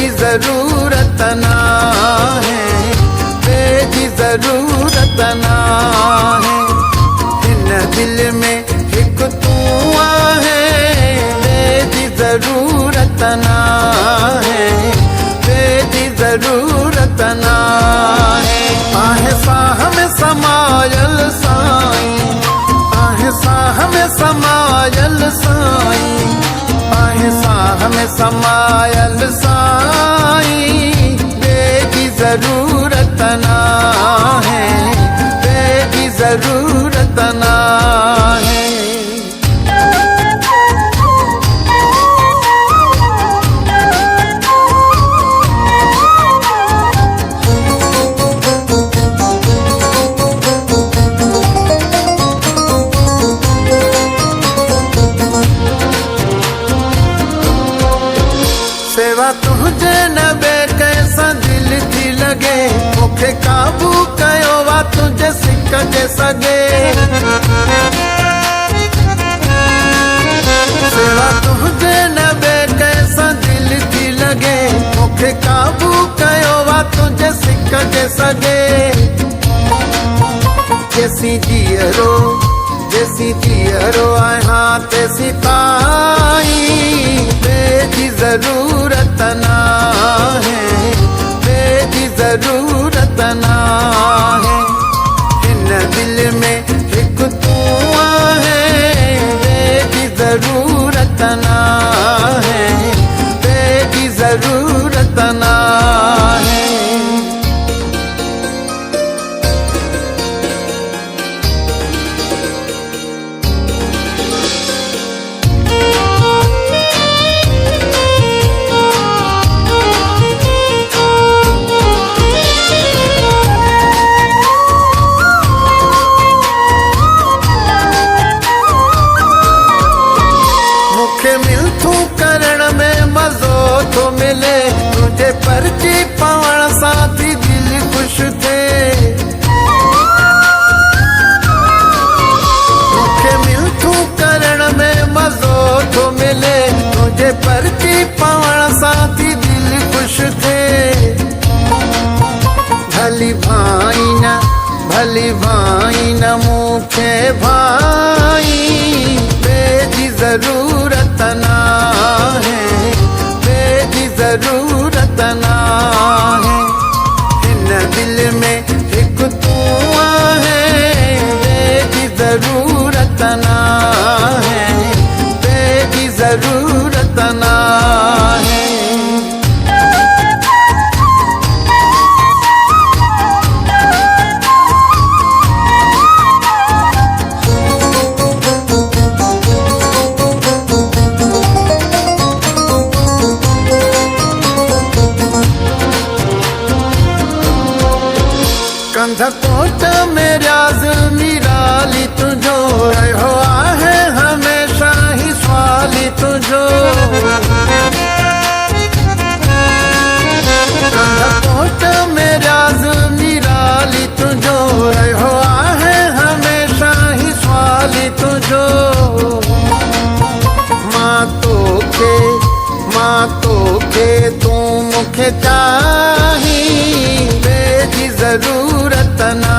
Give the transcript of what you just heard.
तेरी जरूरत ना है, तेरी जरूरत ना है। इन दिल में एक तू है, तेरी जरूरत ना है, तेरी जरूरत ना है। आहे साह में समायल साई, आहे साह में समायल साई, आहे साह में समायल साई। तेरी जरूरत ना है, तेरी जरूरत ना है। सेवा तुझे नबे कैसा दिल थी लगे, मुखे काबू कयो वा तुझे सिक जे सगे। सेवा तुझे नबे कैसा दिल थी लगे, मुखे काबू कयो वा तुझे सिक जे सगे। जैसी जियरो जैसी जियरो आया तैसी ताई, तेरी जरूरत ना है, तेरी जरूरत ना है। इन दिल में एक तू है, तेरी जरूरत ना है, तेरी जरूरत ना है। मिलथू करण में मजो तो मिले, तुझे पर्ची पावण साथी दिल खुश थे। मुखे मिलथू करण में मजो तो मिले, तुझे पर्ची पावण साथी दिल खुश थे। भली भाई न मुखे भाई, तेरी जरूरत ना है, तेरी जरूरत ना है। इन दिल में एक तू है, तेरी जरूरत ना है, तेरी जरूरत ना है। कंधकोट में राज निराली तुझो, रहो आहे हमेशा ही स्वाली तुझो। कंधकोट में राज निराली तुझो, रहो आहे हमेशा ही स्वाली तुझो। माँ तो के तू मुखे चाही, तेरी जरूरत ना